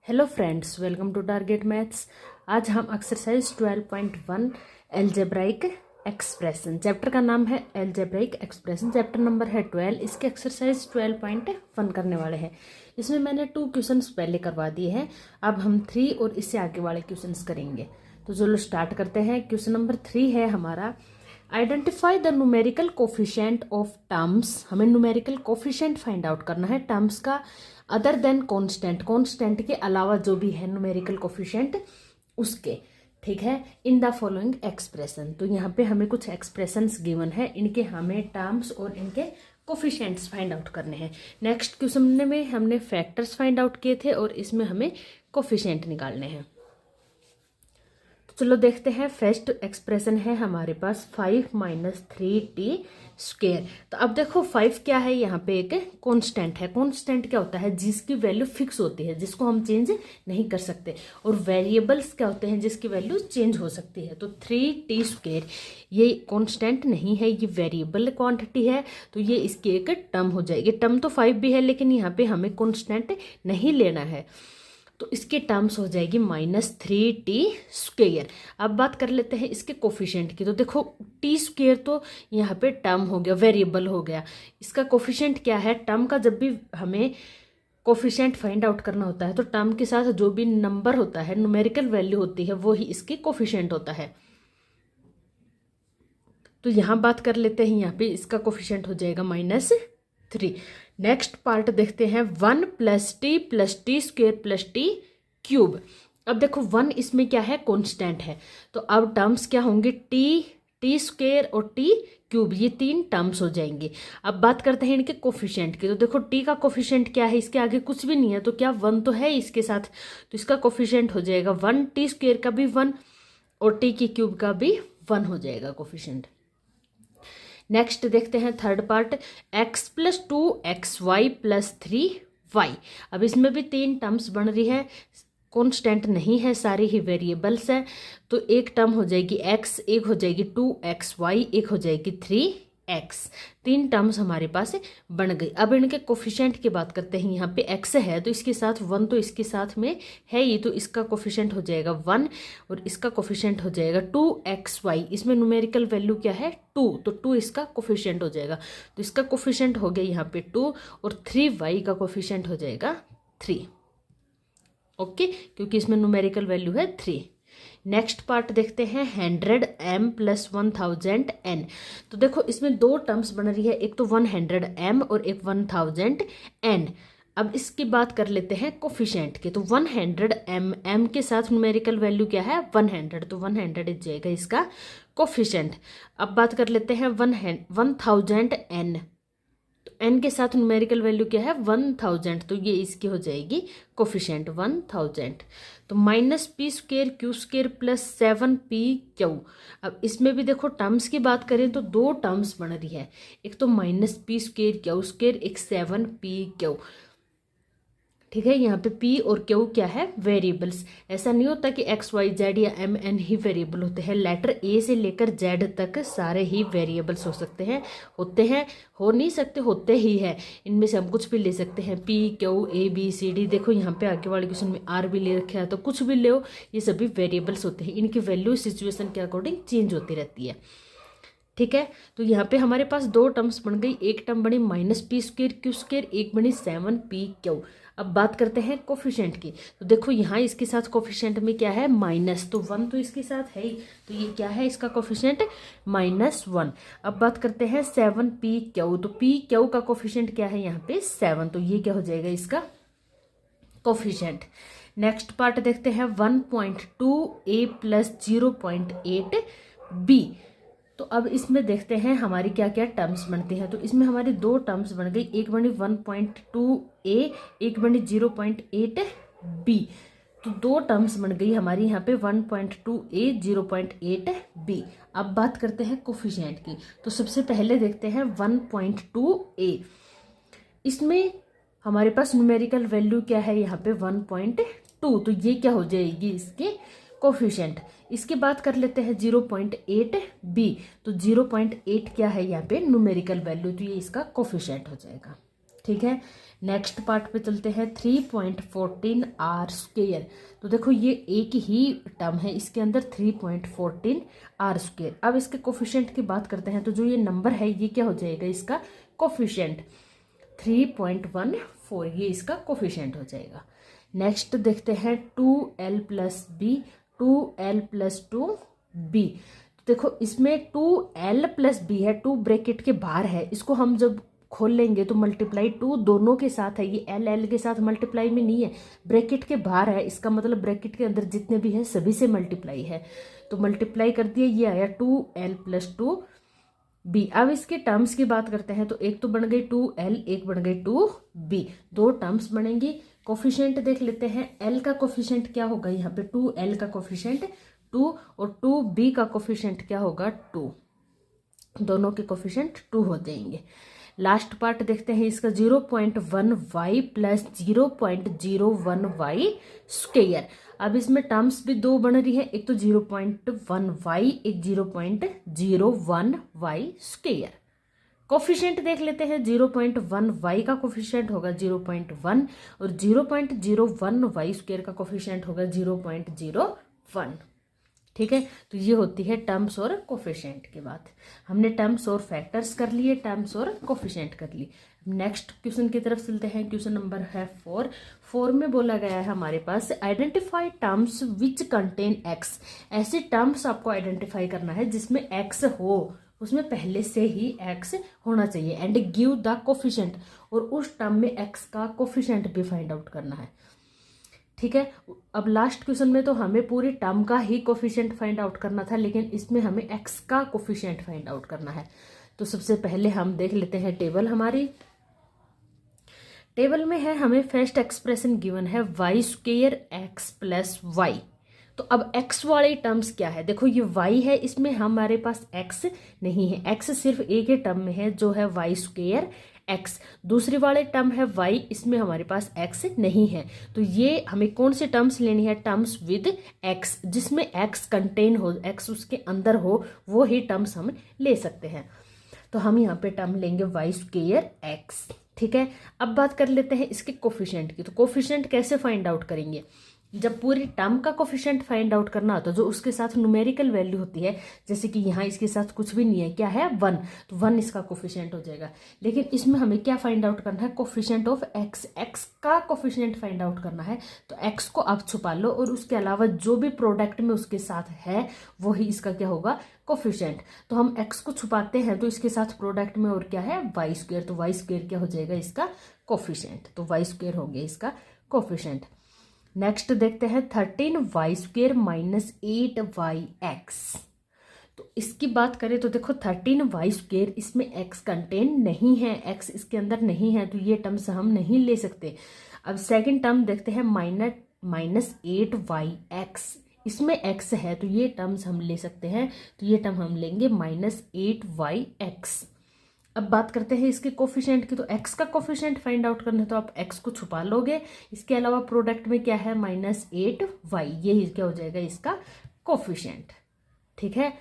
Hello friends, welcome to Target Maths. आज हम exercise 12.1 algebraic expression, chapter का नाम है एल्जेब्राइक एक्सप्रेशन, चैप्टर नंबर है 12। इसके एक्सरसाइज 12.1 करने वाले हैं। इसमें मैंने 2 क्वेश्चंस पहले करवा दिए हैं, अब हम 3 और इससे आगे वाले क्वेश्चंस करेंगे। तो चलो स्टार्ट करते हैं। क्वेश्चन नंबर 3 है हमारा, identify the numerical coefficient of terms. हमें न्यूमेरिकल कोफिशिएंट फाइंड आउट करना है टर्म्स का, अदर देन कांस्टेंट, कांस्टेंट के अलावा जो भी है न्यूमेरिकल कोफिशिएंट उसके, ठीक है, इन द फॉलोइंग एक्सप्रेशन। तो यहाँ पे हमें कुछ एक्सप्रेशंस गिवन है, इनके हमें टर्म्स और इनके कोफिशिएंट्स फाइंड आउट करने हैं। नेक्स्ट क्वेश्चन में हमने फैक्टर्स फाइंड आउट किए थे और इसमें हमें कोफिशिएंट निकालने हैं। चलो देखते हैं। फर्स्ट एक्सप्रेशन है हमारे पास 5 - 3t स्क्वायर। तो अब देखो 5 क्या है, यहाँ पे एक कांस्टेंट है। कांस्टेंट क्या होता है, जिसकी वैल्यू फिक्स होती है, जिसको हम चेंज नहीं कर सकते। और वेरिएबल्स क्या होते हैं, जिसकी वैल्यू चेंज हो सकती है। तो 3t स्क्वायर ये कांस्टेंट नहीं है, ये वेरिएबल क्वांटिटी है, तो ये इसकी एक टर्म हो जाएगी। टर्म तो 5 भी है, लेकिन यहाँ पे हमें कांस्टेंट नहीं लेना है, तो इसकी टर्म्स हो जाएगी -3t स्क्वेयर। अब बात कर लेते हैं इसके कोफिशिएंट की। तो देखो t स्क्वेयर तो यहाँ पे टर्म हो गया, वेरिएबल हो गया। इसका कोफिशिएंट क्या है, टर्म का जब भी हमें कोफिशिएंट फाइंड आउट करना होता है तो टर्म के साथ जो भी नंबर होता है, न्यूमेरिकल वैल्यू होती है, वो ही इसकी कोफिशिएंट होता है। तो यहाँ बात कर लेते हैं, यहाँ पे इसका कोफिशिएंट हो जाएगा -3। नेक्स्ट पार्ट देखते हैं, 1 + t स्क्वेयर + t क्यूब। अब देखो 1 इसमें क्या है, कांस्टेंट है, तो अब टर्म्स क्या होंगे, t स्क्वेयर और t क्यूब, ये 3 टर्म्स हो जाएंगे। अब बात करते हैं इनके कोफिशिएंट की। तो देखो t का कोफिशिएंट क्या है, इसके आगे कुछ भी नहीं है, तो क्या 1 तो है इसके साथ, तो इसका कोफिशिएंट हो जाएगा 1। t स्क्वेयर का भी 1 और t की क्यूब का भी 1 हो जाएगा कोफिशिएंट। नेक्स्ट देखते हैं third part, x + 2xy + 3y। अब इसमें भी 3 टर्म्स बन रही है, कांस्टेंट नहीं है, सारी ही वेरिएबल्स है। तो एक टर्म हो जाएगी x, एक हो जाएगी 2xy, एक हो जाएगी 3x। 3 टर्म्स हमारे पास बन गई। अब इनके कोफिशिएंट की बात करते हैं। यहाँ पे x है तो इसके साथ 1 तो इसके साथ में है ही, तो इसका कोफिशिएंट हो जाएगा 1 और इसका कोफिशिएंट हो जाएगा 2xy। इसमें न्यूमेरिकल वैल्यू क्या है, 2, तो 2 इसका कोफिशिएंट हो जाएगा। तो इसका कोफिशिएंट हो गया यहाँ पे 2 और 3y का कोफिशिएंट हो जाएगा 3। ओके, क्योंकि इसमें न्यूमेरिकल वैल्यू है 3। नेक्स्ट पार्ट देखते हैं, 100m + 1000n। तो देखो इसमें 2 टर्म्स बन रही है, एक तो 100m और एक 1000n। अब इसकी बात कर लेते हैं कोफिशिएंट की। तो 100m के साथ न्यूमेरिकल वैल्यू क्या है, 100, तो 100 इज जाएगा इसका कोफिशिएंट। अब बात कर लेते हैं 1000n। तो n के साथ न्यूमेरिकल वैल्यू क्या है, 1000, तो ये इसकी हो जाएगी कोफिशिएंट 1000। तो -p square q square + 7pq। अब इसमें भी देखो टर्म्स की बात करें तो 2 टर्म्स बन रही है, एक तो -p स्क्वेयर q स्क्वेयर, एक 7pq। ठीक है, यहाँ पे p और q क्या है, वेरिएबल्स। ऐसा नहीं होता कि x y z या m n ही वेरिएबल होते हैं, लेटर a से लेकर z तक सारे ही वेरिएबल्स हो सकते हैं, होते हैं, हो नहीं सकते, होते ही है। इनमें से हम कुछ भी ले सकते हैं, p q a b c d। देखो यहाँ पे आगे वाले क्वेश्चन में r भी ले रखा है, तो कुछ भी ले, ये सभी वेरिएबल्स होते हैं, इनकी वैल्यू सिचुएशन के अकॉर्डिंग चेंज होती रहती है। ठीक है, तो यहाँ पे हमारे पास 2 टर्म्स बन गई, एक टर्म बनी -p स्क्वेयर q स्क्वेयर, एक बनी 7pq। अब बात करते हैं कोफिशिएंट की। तो देखो यहाँ इसके साथ कोफिशिएंट में क्या है, माइनस, तो 1 तो इसके साथ है ही, तो ये क्या है इसका कोफिशिएंट -1। अब बात करते हैं 7pq। तो pq का कोफिशिएंट क्या है यहाँ पे 7, तो ये क्या हो जाएगा इसका कोफिशिएंट। नेक्स्ट पार्ट देखते हैं, 1.2a + 0.8b। तो अब इसमें देखते हैं हमारी क्या क्या टर्म्स बनती हैं। तो इसमें हमारी 2 टर्म्स बन गई, एक बनी 1.2a, एक बनी 0.8b। तो 2 टर्म्स बन गई हमारी यहाँ पे 1.2a 0.8b। अब बात करते हैं कोफिशिएंट की। तो सबसे पहले देखते हैं 1.2a। इसमें हमारे पास न्यूमेरिकल वैल्यू क्या है यहाँ पे 1.2, तो ये क्या हो जाएगी इसके कोफिशिएंट। इसके बाद कर लेते हैं 0.8b। तो 0.8 क्या है यहाँ पे न्यूमेरिकल वैल्यू, तो ये इसका कोफिशिएंट हो जाएगा। ठीक है, नेक्स्ट पार्ट पे चलते हैं 3.14 आर स्क्वेयर। तो देखो ये एक ही टर्म है, इसके अंदर 3.14 आर स्क्वेयर। अब इसके कोफिशिएंट की बात करते हैं, तो जो ये नंबर है ये क्या हो जाएगा, इसका कोफिशिएंट 3.14, ये इसका कोफिशिएंट हो जाएगा। नेक्स्ट देखते हैं 2l plus B, 2l plus 2b। देखो इसमें 2l प्लस बी है, 2 ब्रैकेट के बाहर है, इसको हम जब खोल लेंगे तो मल्टीप्लाई 2 दोनों के साथ है, ये l के साथ मल्टीप्लाई में नहीं है, ब्रैकेट के बाहर है, इसका मतलब ब्रैकेट के अंदर जितने भी हैं सभी से मल्टीप्लाई है। तो मल्टीप्लाई कर दिए, ये आया 2l प्लस 2b। अब इसके टर्म्स की बात करते हैं, तो एक तो बन गई 2l, एक बन गई 2b, दो टर्म्स बनेंगी। कोफिशिएंट देख लेते हैं, l का कोफिशिएंट क्या होगा, यहाँ पे 2l का कोफिशिएंट 2 और 2b का कोफिशिएंट क्या होगा 2, दोनों के कोफिशिएंट 2 हो जाएंगे। लास्ट पार्ट देखते हैं इसका 0.1y प्लस 0.01y स्क्वेयर। अब इसमें टर्म्स भी दो बन रही है, एक तो 0.1y, एक 0.01y स्क्वेयर। कोफिशिएंट देख लेते हैं, 0.1y का कोफिशिएंट होगा 0.1 और 0.01y स्क्वेयर का कोफिशिएंट होगा 0.01। ठीक है, तो ये होती है टर्म्स और कोफिशिएंट की बात। हमने टर्म्स और फैक्टर्स कर लिए, टर्म्स और कोफिशिएंट कर ली। नेक्स्ट क्वेश्चन की तरफ चलते हैं। क्वेश्चन नंबर है 4 में बोला गया है हमारे पास, identify terms which contain X. ऐसे टर्म्स आपको आइडेंटिफाई करना है जिसमें एक्स हो, उसमें पहले से ही एक्स होना चाहिए, एंड गिव द कोफिशिएंट, और उस टर्म में एक्स का कोफिशिएंट भी फाइंड आउट करना है। ठीक है, अब लास्ट क्वेश्चन में तो हमें पूरी टर्म का ही कोफिशिएंट फाइंड आउट करना था, लेकिन इसमें हमें एक्स का कोफिशिएंट फाइंड आउट करना है। तो सबसे पहले हम देख लेते हैं टेबल। हमारी टेबल में है, हमें फर्स्ट एक्सप्रेशन गिवन है y square x plus y. तो अब x वाले टर्म्स क्या है, देखो ये y है, इसमें हमारे पास x नहीं है, x सिर्फ एक ही टर्म में है जो है y स्क्वेयर x। दूसरे वाले टर्म है y, इसमें हमारे पास x नहीं है। तो ये हमें कौन से टर्म्स लेनी है, टर्म्स विद x, जिसमें x कंटेन हो, x उसके अंदर हो, वो ही टर्म्स हम ले सकते हैं। तो हम यहाँ पे टर्म लेंगे y स्क्वेयर x। ठीक है, अब बात कर लेते हैं इसके कोफिशिएंट की। तो कोफिशिएंट कैसे फाइंड आउट करेंगे, जब पूरी टर्म का कोफिशिएंट फाइंड आउट करना होता है, जो उसके साथ न्यूमेरिकल वैल्यू होती है, जैसे कि यहाँ इसके साथ कुछ भी नहीं है, क्या है 1, तो 1 इसका कोफिशिएंट हो जाएगा। लेकिन इसमें हमें क्या फाइंड आउट करना है, कोफिशिएंट ऑफ एक्स, एक्स का कोफिशिएंट फाइंड आउट करना है। तो एक्स को आप छुपा लो और उसके अलावा जो भी प्रोडक्ट में उसके साथ है वही इसका क्या होगा, कोफिशिएंट। तो हम एक्स को छुपाते हैं तो इसके साथ प्रोडक्ट में और क्या है, वाई स्क्वेयर, तो वाई स्क्वेयर क्या हो जाएगा, इसका कोफिशिएंट। तो वाई स्क्वेयर हो गया इसका कोफिशिएंट। नेक्स्ट देखते हैं 13y square minus 8y x. तो इसकी बात करें तो देखो 13y स्क्वेयर, इसमें x कंटेन नहीं है, x इसके अंदर नहीं है, तो ये टर्म्स हम नहीं ले सकते। अब सेकंड टर्म देखते हैं माइनस 8y एक्स, इसमें x है तो ये टर्म्स हम ले सकते हैं, तो ये टर्म हम लेंगे माइनस 8y एक्स। अब बात करते हैं इसके कोफिशिएंट की। तो x का कोफिशिएंट फाइंड आउट करना है तो आप x को छुपा लोगे, इसके अलावा प्रोडक्ट में क्या है माइनस 8y, ये क्या हो जाएगा इसका कोफिशिएंट। ठीक है,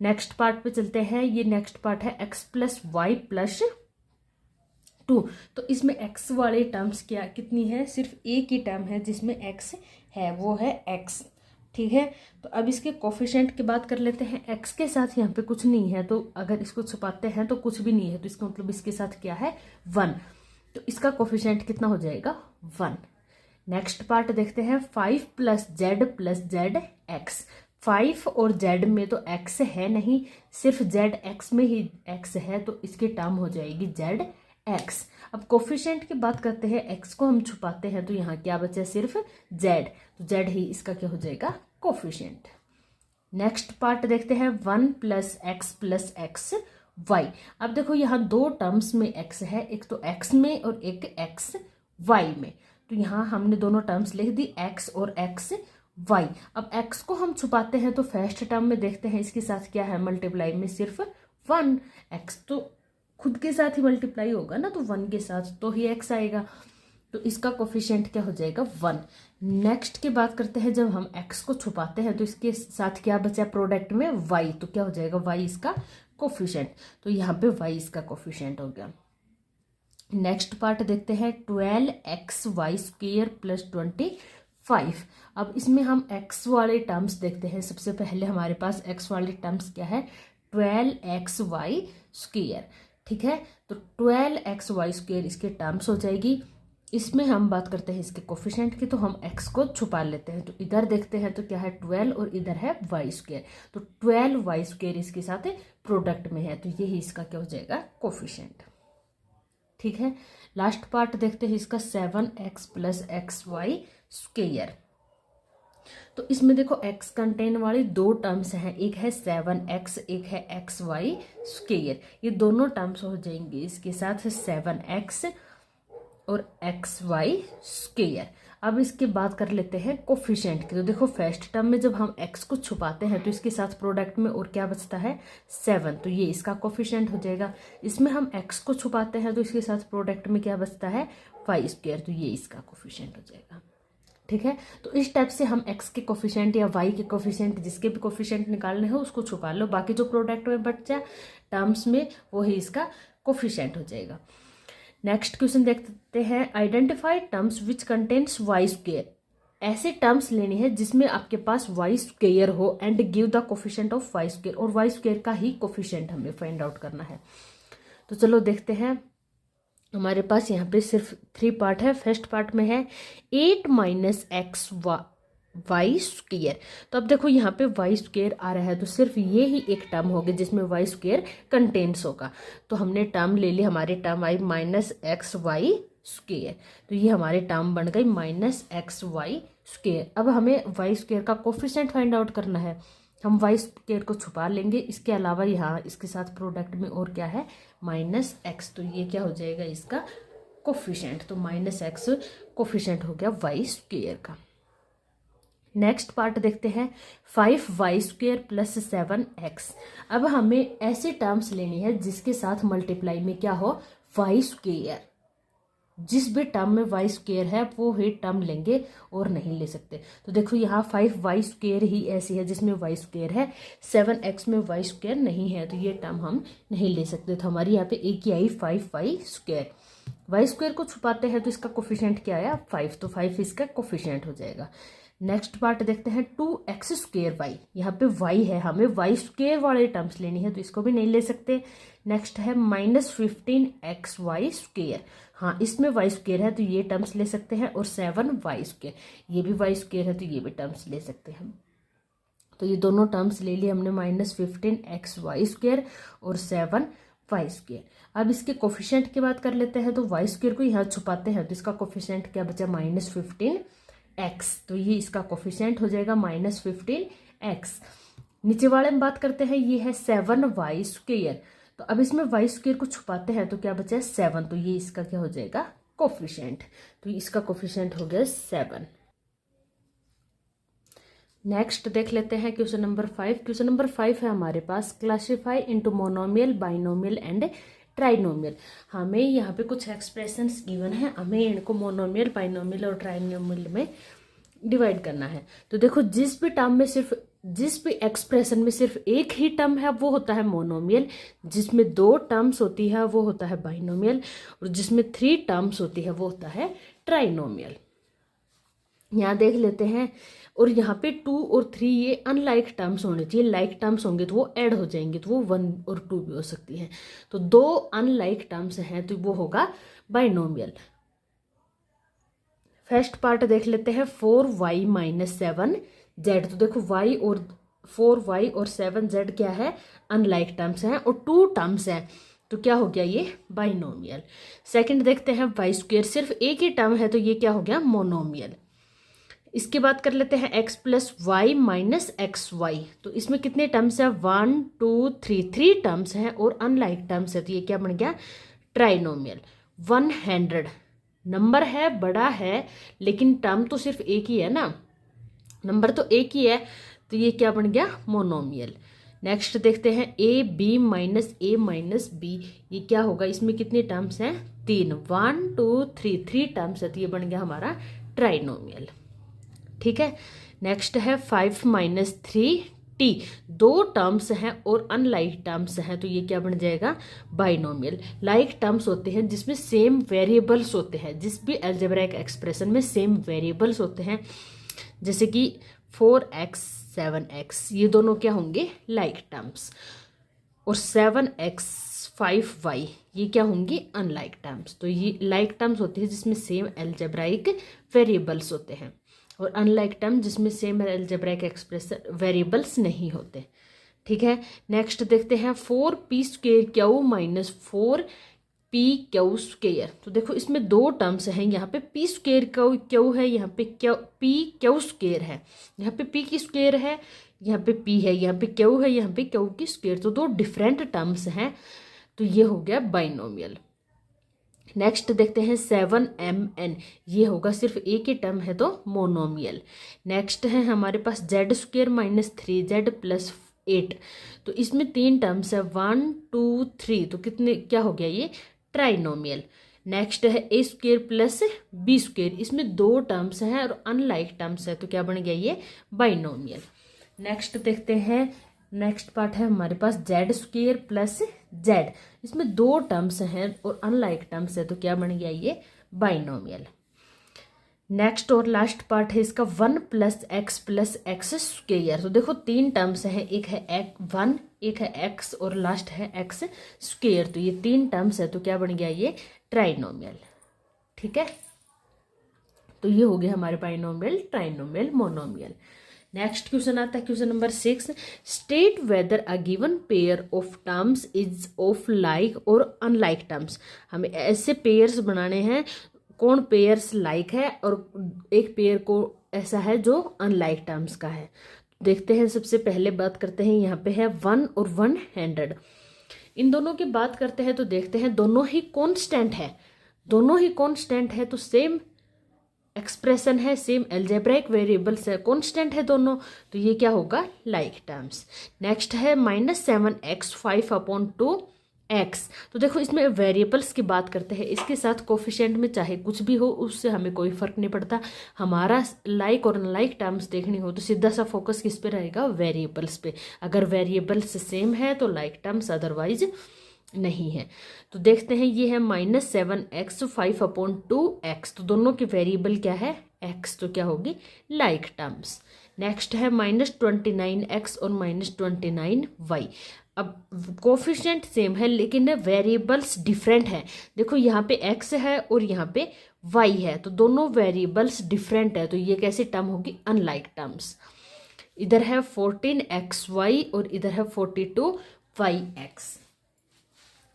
नेक्स्ट पार्ट पे चलते हैं। ये नेक्स्ट पार्ट है x प्लस वाई प्लस 2। तो इसमें x वाले टर्म्स क्या कितनी है, सिर्फ एक ही टर्म है जिसमें x है, वो है x। ठीक है, तो अब इसके कोफिशिएंट की बात कर लेते हैं। x के साथ यहाँ पे कुछ नहीं है, तो अगर इसको छुपाते हैं तो कुछ भी नहीं है, तो इसका मतलब इसके साथ क्या है 1, तो इसका कोफिशिएंट कितना हो जाएगा 1। नेक्स्ट पार्ट देखते हैं 5 प्लस जेड एक्स। 5 और z में तो x है नहीं, सिर्फ z x में ही x है, तो इसकी टर्म हो जाएगी z x। अब कोफिशिएंट की बात करते हैं, x को हम छुपाते हैं तो यहाँ क्या बचा, सिर्फ z, तो z ही इसका क्या हो जाएगा कोफिशिएंट। नेक्स्ट पार्ट देखते हैं 1 प्लस एक्स वाई। अब देखो यहाँ दो टर्म्स में x है, एक तो x में और एक x y में, तो यहाँ हमने दोनों टर्म्स लिख दी x और x y। अब x को हम छुपाते हैं तो फर्स्ट टर्म में देखते हैं इसके साथ क्या है, मल्टीप्लाई में सिर्फ 1, x तो खुद के साथ ही मल्टीप्लाई होगा ना, तो 1 के साथ तो ही x आएगा, तो इसका कोफिशिएंट क्या हो जाएगा 1। नेक्स्ट की बात करते हैं, जब हम x को छुपाते हैं तो इसके साथ क्या बचा प्रोडक्ट में y, तो क्या हो जाएगा y इसका कोफिशिएंट, तो यहाँ पे y इसका कोफिशिएंट हो गया। नेक्स्ट पार्ट देखते हैं 12xy² प्लस 25। अब इसमें हम x वाले टर्म्स देखते हैं। सबसे पहले हमारे पास x वाले टर्म्स क्या है, 12xy²। ठीक है, तो 12xy² इसके टर्म्स हो जाएगी। इसमें हम बात करते हैं इसके कोफिशिएंट की, तो हम x को छुपा लेते हैं। तो इधर देखते हैं तो क्या है 12 और इधर है y², तो 12y² इसके साथ प्रोडक्ट में है, तो यही इसका क्या हो जाएगा कोफिशिएंट। ठीक है, लास्ट पार्ट देखते हैं इसका 7x प्लस xy²। तो इसमें देखो x कंटेन वाली दो टर्म्स हैं, एक है 7x, एक है xy²। ये दोनों टर्म्स हो जाएंगे इसके साथ 7x और xy²। अब इसके बात कर लेते हैं कोफिशिएंट की। तो देखो फर्स्ट टर्म में जब हम x को छुपाते हैं तो इसके साथ प्रोडक्ट में और क्या बचता है 7, तो ये इसका कोफिशिएंट हो जाएगा। इसमें हम x को छुपाते हैं तो इसके साथ प्रोडक्ट में क्या बचता है y², तो ये इसका कोफिशिएंट हो जाएगा। ठीक है, तो इस टाइप से हम x के कोफिशिएंट या y के कोफिशिएंट, जिसके भी कोफिशिएंट निकालने हो उसको छुपा लो, बाकी जो प्रोडक्ट में बच जाए टर्म्स में वही इसका कोफिशिएंट हो जाएगा। नेक्स्ट क्वेश्चन देखते हैं, identify terms which contains y²। ऐसे टर्म्स लेनी है जिसमें आपके पास y² हो and give the coefficient of y², और y² का ही कोफिशिएंट हमें फाइंड आउट करना है। तो चलो देखते हैं, हमारे पास यहाँ पे सिर्फ 3 पार्ट है। फर्स्ट पार्ट में है 8 माइनस xy²। तो अब देखो यहाँ पे y² आ रहा है, तो सिर्फ ये ही एक टर्म होगी जिसमें y² कंटेन्स होगा। तो हमने टर्म ले ली, हमारी टर्म आई -xy²। तो ये हमारी टर्म बन गई -xy²। अब हमें y² का कोफिशिएंट फाइंड आउट करना है। हम y² को छुपा लेंगे, इसके अलावा यहाँ इसके साथ प्रोडक्ट में और क्या है -x, तो ये क्या हो जाएगा इसका कोफिशिएंट। तो -x कोफिशिएंट हो गया y² का। नेक्स्ट पार्ट देखते हैं 5y² प्लस 7x। अब हमें ऐसे टर्म्स लेनी है जिसके साथ मल्टीप्लाई में क्या हो y²। जिस भी टर्म में y² है वो ही टर्म लेंगे और नहीं ले सकते। तो देखो यहाँ 5y² ही ऐसी है जिसमें y² है, 7x में y² नहीं है, तो ये टर्म हम नहीं ले सकते। तो हमारी यहाँ पे एक ही आई 5y²। y² को छुपाते हैं तो इसका कोफिशिएंट क्या आया 5, तो 5 इसका कोफिशिएंट हो जाएगा। नेक्स्ट पार्ट देखते हैं 2x²y। यहाँ पे y है, हमें y² वाले टर्म्स लेनी है, तो इसको भी नहीं ले सकते। नेक्स्ट है -15xy²। हाँ, इसमें y² है तो ये टर्म्स ले सकते हैं, और 7y², ये भी y² है तो ये भी टर्म्स ले सकते हैं। तो ये दोनों टर्म्स ले लिए हमने, -15xy² और 7y²। अब इसके कोफिशिएंट की बात कर लेते हैं। तो y² को यहाँ छुपाते हैं तो इसका कोफिशिएंट क्या बचा -15x, तो ये इसका कोफिशिएंट हो जाएगा -15x। नीचे वाले में बात करते हैं, ये है 7y²। तो अब इसमें y² को छुपाते हैं तो क्या बचा है 7, तो ये इसका क्या हो जाएगा कोफिशिएंट। तो इसका कोफिशिएंट हो गया 7। नेक्स्ट देख लेते हैं क्वेश्चन नंबर 5। क्वेश्चन नंबर 5 है हमारे पास, classify into monomial, binomial and trinomial. हमें यहाँ पे कुछ एक्सप्रेशंस गिवन है, हमें इनको मोनोमियल, बाइनोमियल और ट्राइनोमियल में डिवाइड करना है। तो देखो जिस भी एक्सप्रेशन में सिर्फ एक ही टर्म है वो होता है मोनोमियल, जिसमें 2 टर्म्स होती है वो होता है बाइनोमियल, और जिसमें 3 टर्म्स होती है वो होता है ट्राइनोमियल। यहाँ देख लेते हैं, और यहाँ पे 2 और 3 ये अनलाइक टर्म्स होने चाहिए, लाइक टर्म्स होंगे तो वो ऐड हो जाएंगे, तो वो 1 और 2 भी हो सकती हैं। तो 2 अनलाइक टर्म्स हैं तो वो होगा बाइनोमियल। फर्स्ट पार्ट देख लेते हैं 4y - 7z। तो देखो y और 4y और 7z क्या है अनलाइक टर्म्स हैं, और 2 टर्म्स हैं, तो क्या हो गया ये बाइनोमियल। सेकंड देखते हैं y², सिर्फ एक ही टर्म है तो ये क्या हो गया मोनोमियल। इसकी बात कर लेते हैं x plus y minus xy। तो इसमें कितने टर्म्स है 1 2 3 टर्म्स हैं और अनलाइक टर्म्स है, तो ये क्या बन गया ट्राइनोमियल। 100 नंबर है, बड़ा है, लेकिन टर्म तो सिर्फ एक ही है ना, नंबर तो एक ही है, तो ये क्या बन गया मोनोमियल। नेक्स्ट देखते हैं a b minus a minus b, ये क्या होगा, इसमें कितने टर्म्स हैं 3, 1 2 3 टर्म्स है, तो ये बन गया हमारा ट्राइनोमियल। ठीक है, नेक्स्ट है 5 - 3 टी, दो टर्म्स हैं और अनलाइक टर्म्स हैं, तो ये क्या बन जाएगा, बाइनोमियल। लाइक टर्म्स होते हैं जिसमें सेम वेरिएबल्स होते हैं, जिस भी अलजेब्राइक एक्सप्रेशन में सेम वेरिएबल्स होते हैं, जैसे कि 4x 7x, ये दोनों क्या होंगे, लाइक टर्म्स। और 7x 5y ये क्या होंगी, अनलाइक टर्म्स। तो ये लाइक टर्म्स होती है जिसमें सेम अलजेब्राइक वेरिएबल्स होते हैं, और अनलाइक टर्म जिसमें सेम अलजेब्राइक एक्सप्रेशन वेरिएबल्स नहीं होते। ठीक है, नेक्स्ट देखते हैं 4p² क्यू माइनस 4p² तो देखो इसमें दो टर्म्स हैं, यहाँ पे p² क्यू है, यहाँ पे p² है, यहाँ पे p की स्क्वायर है, यहाँ पे p है, यहाँ पे q है, यहाँ पे q की स्क्वायर, तो दो डिफरेंट टर्म्स हैं, तो ये हो गया बाइनोमियल। नेक्स्ट देखते हैं 7mn, ये होगा सिर्फ एक ही टर्म है तो मोनोमियल। नेक्स्ट है हमारे पास z² माइनस 3z प्लस 8, तो इसमें तीन टर्म्स है 1 2 3, तो कितने क्या हो गया, ये ट्राइनोमियल। नेक्स्ट है a² प्लस b², इसमें दो टर्म्स हैं और अनलाइक टर्म्स है, तो क्या बन गया, ये बाइनोमियल। नेक्स्ट देखते हैं, नेक्स्ट पार्ट है हमारे पास z² प्लस z, इसमें दो टर्म्स हैं और अनलाइक टर्म्स है, तो क्या बन गया, ये बाइनोमियल। नेक्स्ट और लास्ट पार्ट है इसका 1 प्लस x प्लस x², तो देखो तीन टर्म्स हैं, एक है 1, एक है x और लास्ट है x², तो ये तीन टर्म्स है, तो क्या बन गया, ये ट्राइनोमियल। ठीक है, तो ये हो गया हमारे binomial, trinomial, monomial. Next question आता है question number 6, state whether a given pair of terms is of like और अनलाइक टर्म्स। हमें ऐसे पेयर्स बनाने हैं, कौन पेयर्स लाइक है और एक पेयर को ऐसा है जो अनलाइक टर्म्स का है। देखते हैं, सबसे पहले बात करते हैं, यहाँ पे है 1 और 100, इन दोनों की बात करते हैं, तो देखते हैं दोनों ही कॉन्स्टेंट है, दोनों ही कॉन्स्टेंट है, तो सेम एक्सप्रेशन है, सेम अलजेब्राइक वेरिएबल्स है, कांस्टेंट है दोनों, तो ये क्या होगा, लाइक टर्म्स। नेक्स्ट है -7x 5/2x, तो देखो इसमें वेरिएबल्स की बात करते हैं, इसके साथ कोफिशिएंट में चाहे कुछ भी हो उससे हमें कोई फर्क नहीं पड़ता। हमारा लाइक और अनलाइक टर्म्स देखनी हो तो सीधा सा फोकस किस पे रहेगा, वेरिएबल्स पे। अगर वेरिएबल्स सेम है तो लाइक टर्म्स, अदरवाइज नहीं है। तो देखते हैं, ये है -7x 5/2x, तो दोनों के वेरिएबल क्या है, x, तो क्या होगी, लाइक टर्म्स। नेक्स्ट है -29x और -29y, अब कोफिशिएंट सेम है लेकिन वेरिएबल्स डिफरेंट है। देखो यहाँ पे x है और यहाँ पे y है, तो दोनों वेरिएबल्स डिफरेंट है, तो ये कैसी टर्म होगी, अनलाइक टर्म्स। इधर है 14xy और इधर है 42yx।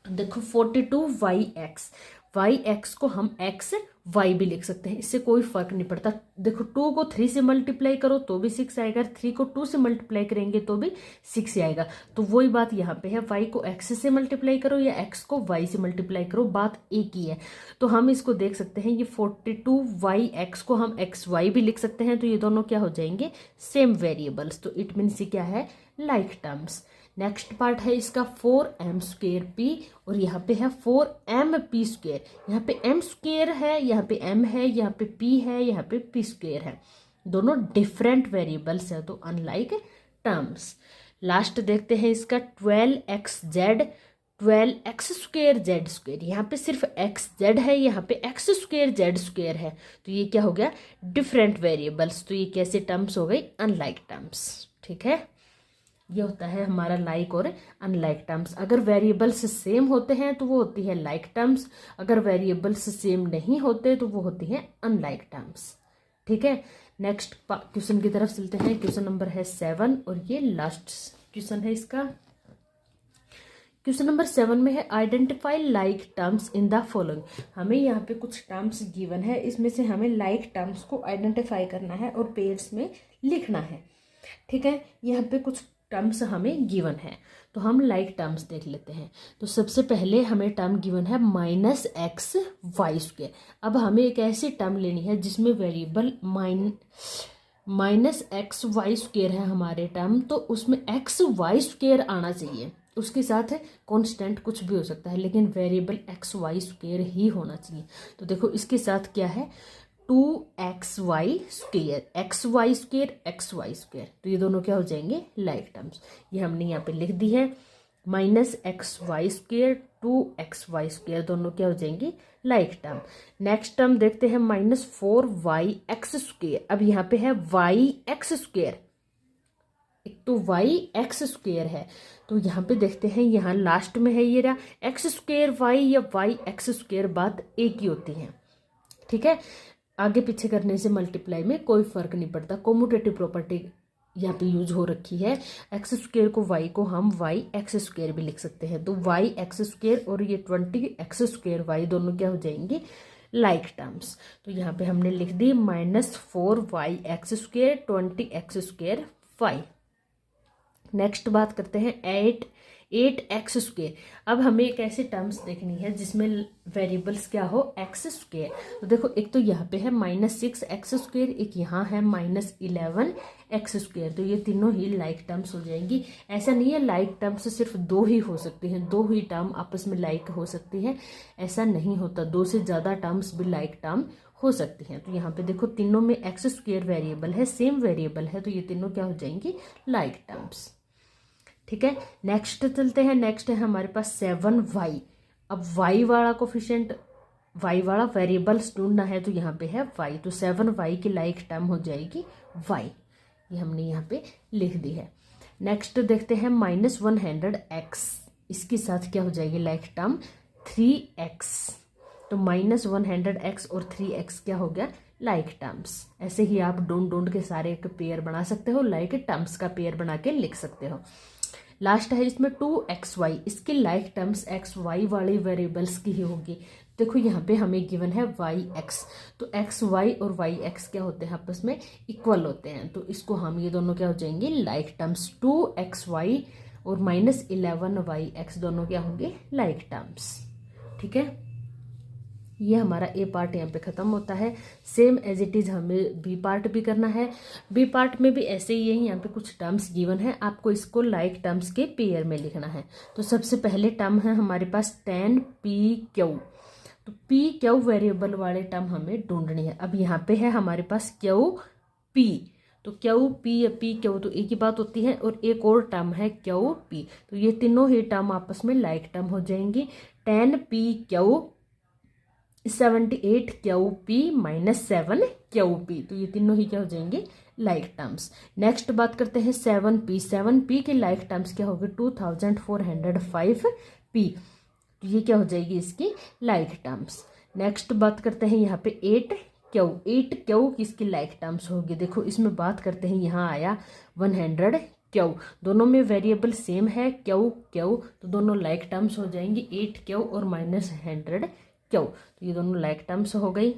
देखो 42yx, yx को हम x y भी लिख सकते हैं, इससे कोई फर्क नहीं पड़ता। देखो 2 को 3 से मल्टीप्लाई करो तो भी 6 आएगा, 3 को 2 से मल्टीप्लाई करेंगे तो भी 6 आएगा। तो वही बात यहाँ पे है, y को x से मल्टीप्लाई करो या x को y से मल्टीप्लाई करो, बात एक ही है। तो हम इसको देख सकते हैं, ये 42yx को हम xy भी लिख सकते हैं, तो ये दोनों क्या हो जाएंगे, सेम वेरिएबल्स, तो इट मीन्स ये क्या है, लाइक टर्म्स। नेक्स्ट पार्ट है इसका 4m²p और यहाँ पे है 4mp², यहाँ पे m² है, यहाँ पे m है, यहाँ पे p है, यहाँ पे p² है, दोनों डिफरेंट वेरिएबल्स है, तो अनलाइक टर्म्स। लास्ट देखते हैं इसका 12xz 12x² यहाँ पे सिर्फ xz है, यहाँ पे x²z² है, तो ये क्या हो गया, डिफरेंट वेरिएबल्स, तो ये कैसे टर्म्स हो गई, अनलाइक टर्म्स। ठीक है, ये होता है हमारा लाइक और अनलाइक टर्म्स। अगर वेरिएबल्स सेम होते हैं तो वो होती है लाइक टर्म्स, अगर वेरिएबल्स सेम नहीं होते तो वो होती है अनलाइक टर्म्स। ठीक है, नेक्स्ट क्वेश्चन की तरफ चलते हैं। क्वेश्चन नंबर है 7 और ये लास्ट क्वेश्चन है इसका। क्वेश्चन नंबर 7 में है identify like terms in the following. हमें यहाँ पे कुछ टर्म्स गिवन है, इसमें से हमें लाइक टर्म्स को आइडेंटिफाई करना है और पेयर्स में लिखना है। ठीक है, यहाँ पे कुछ टर्म्स हमें गिवन है, तो हम लाइक टर्म्स देख लेते हैं। तो सबसे पहले हमें टर्म गिवन है -xy²। अब हमें एक ऐसी टर्म लेनी है जिसमें वेरिएबल -xy² है हमारे टर्म, तो उसमें xy² आना चाहिए, उसके साथ कांस्टेंट कुछ भी हो सकता है लेकिन वेरिएबल xy² ही होना चाहिए। तो देखो इसके साथ क्या है, 2xy square, xy square xy square, तो ये दोनों क्या हो जाएंगे लाइक टर्म्स। ये हमने यहाँ पे लिख दी है। Minus x y square 2xy square, दोनों क्या हो जाएंगे लाइक टर्म। नेक्स्ट टर्म देखते हैं -4yx स्क्वेयर। अब यहाँ पे है yx स्क्वेयर, एक तो yx स्क्वेयर है, तो यहाँ पे देखते हैं, यहाँ लास्ट में है ये रहा एक्स स्क्वेयर y या yx स्क्वेयर, बात एक ही होती है, ठीक है। आगे पीछे करने से मल्टीप्लाई में कोई फर्क नहीं पड़ता। कोम्यूटेटिव प्रॉपर्टी यहाँ पे यूज हो रखी है। एक्स स्क्वेयर को y को हम yx स्क्वेयर भी लिख सकते हैं, तो yx स्क्वेयर और ये 20x स्क्वेयर y दोनों क्या हो जाएंगे लाइक टर्म्स। तो यहाँ पे हमने लिख दी -4yx square 20x square y। Next बात करते हैं 8x स्क्वेयर। अब हमें एक ऐसे टर्म्स देखनी है जिसमें वेरिएबल्स क्या हो x स्क्वेयर। तो देखो, एक तो यहाँ पे है -6x स्क्वेयर, एक यहाँ है -11x स्क्वेयर, तो ये तीनों ही लाइक टर्म्स हो जाएंगी। ऐसा नहीं है लाइक टर्म्स सिर्फ दो ही हो सकती हैं, दो ही टर्म आपस में लाइक हो सकती है, ऐसा नहीं होता, दो से ज़्यादा टर्म्स भी लाइक टर्म हो सकती हैं। तो यहाँ पे देखो, तीनों में x स्क्वेयर वेरिएबल है, सेम वेरिएबल है, तो ये तीनों क्या हो जाएंगी लाइक टर्म्स, ठीक है। नेक्स्ट चलते हैं। नेक्स्ट है हमारे पास 7y। अब y वाला कोफिशिएंट, y वाला वेरिएबल्स ढूंढना है, तो यहाँ पे है y, तो 7y की लाइक टर्म हो जाएगी y, ये हमने यहाँ पे लिख दी है। नेक्स्ट देखते हैं -100x, इसके साथ क्या हो जाएगी लाइक टर्म 3x, तो -100x और 3x क्या हो गया लाइक टर्म्स। ऐसे ही आप ढूंढ के सारे एक पेयर बना सकते हो, लाइक टर्म्स का पेयर बना के लिख सकते हो। लास्ट है इसमें 2xy, इसकी लाइक टर्म्स xy वाले वेरिएबल्स की ही होगी। देखो यहाँ पे हमें गिवन है yx, तो xy और yx क्या होते हैं आपस में इक्वल होते हैं, तो इसको हम ये दोनों क्या हो जाएंगे लाइक टर्म्स। 2xy और -11yx दोनों क्या होंगे लाइक टर्म्स, ठीक है। ये हमारा ए पार्ट यहाँ पे ख़त्म होता है। सेम एज इट इज़ हमें बी पार्ट भी करना है। बी पार्ट में भी ऐसे ही है, यहाँ पे कुछ टर्म्स गिवन है, आपको इसको लाइक टर्म्स के पेयर में लिखना है। तो सबसे पहले टर्म है हमारे पास 10pq, तो pq वेरिएबल वाले टर्म हमें ढूंढनी है। अब यहाँ पे है हमारे पास qp, तो qp या pq तो एक ही बात होती है, और एक और टर्म है qp, तो ये तीनों ही टर्म आपस में लाइक टर्म हो जाएंगी। 10pq 78qp -7qp, तो ये तीनों ही क्या हो जाएंगे लाइक टर्म्स। नेक्स्ट बात करते हैं 7p। 7p के लाइक टर्म्स क्या होगी 2405p, तो ये क्या हो जाएगी इसकी लाइक टर्म्स। नेक्स्ट बात करते हैं यहाँ पे 8q किसकी लाइक टर्म्स होगी। देखो इसमें बात करते हैं, यहाँ आया 100q, दोनों में वेरिएबल सेम है q, तो दोनों लाइक टर्म्स हो जाएंगी 8q और -100q, तो ये दोनों लाइक टर्म्स हो गई।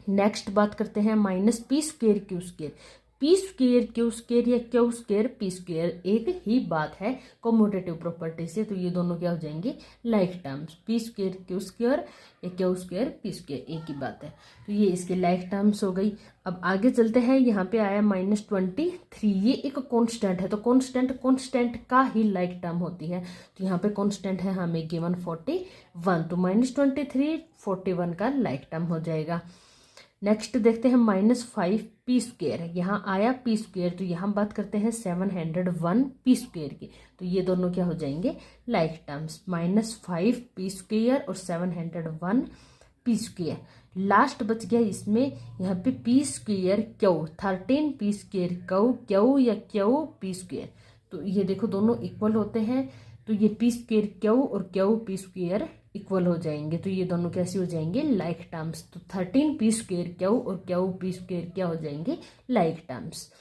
नेक्स्ट बात करते हैं -p square q square. p square q square या q स्क्वेयर p स्क्वेयर एक ही बात है कॉम्यूटेटिव प्रॉपर्टी से, तो ये दोनों क्या हो जाएंगे like terms. p square q square या q स्क्वेयर p स्क्वेयर एक ही बात है, तो ये इसके लाइक टर्म्स हो गई। अब आगे चलते हैं, यहाँ पे आया -23, ये एक कांस्टेंट है, तो कांस्टेंट का ही लाइक टर्म होती है, तो यहाँ पे कांस्टेंट है हमें गिवन 41, तो -23 41 का लाइक टर्म हो जाएगा। नेक्स्ट देखते हैं -5p स्क्वेयर, यहाँ आया p स्क्वेयर, तो यहाँ बात करते हैं 701p स्क्वेयर की, तो ये दोनों क्या हो जाएंगे लाइक टर्म्स। -5p स्क्वेयर और 701p स्क्वेयर। लास्ट बच गया इसमें यहाँ पे p square q, 13p square q या p स्क्वेयर, तो ये देखो दोनों इक्वल होते हैं, तो ये p स्क्वेयर q और p स्क्वेयर इक्वल हो जाएंगे, तो ये दोनों कैसे हो जाएंगे लाइक टर्म्स। तो 13p स्क्वेयर q और p स्क्वेयर क्या हो जाएंगे लाइक टर्म्स,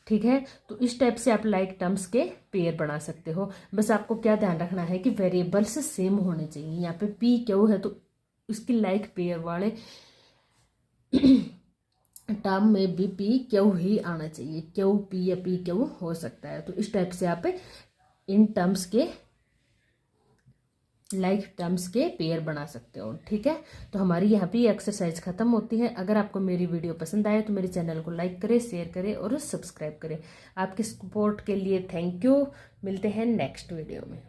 ठीक है। तो इस टाइप से आप लाइक टर्म्स के पेयर बना सकते हो। बस आपको क्या ध्यान रखना है कि वेरिएबल्स सेम होने चाहिए। यहाँ पे p q है तो इसकी लाइक पेयर वाले टर्म में भी p q ही आना चाहिए, q p या p q हो सकता है। तो इस टाइप से आप इन टर्म्स के लाइक टर्म्स के पेयर बना सकते हो, ठीक है। तो हमारी यहाँ पे एक्सरसाइज खत्म होती है। अगर आपको मेरी वीडियो पसंद आए तो मेरे चैनल को लाइक करें, शेयर करें और सब्सक्राइब करें। आपके सपोर्ट के लिए थैंक यू। मिलते हैं नेक्स्ट वीडियो में।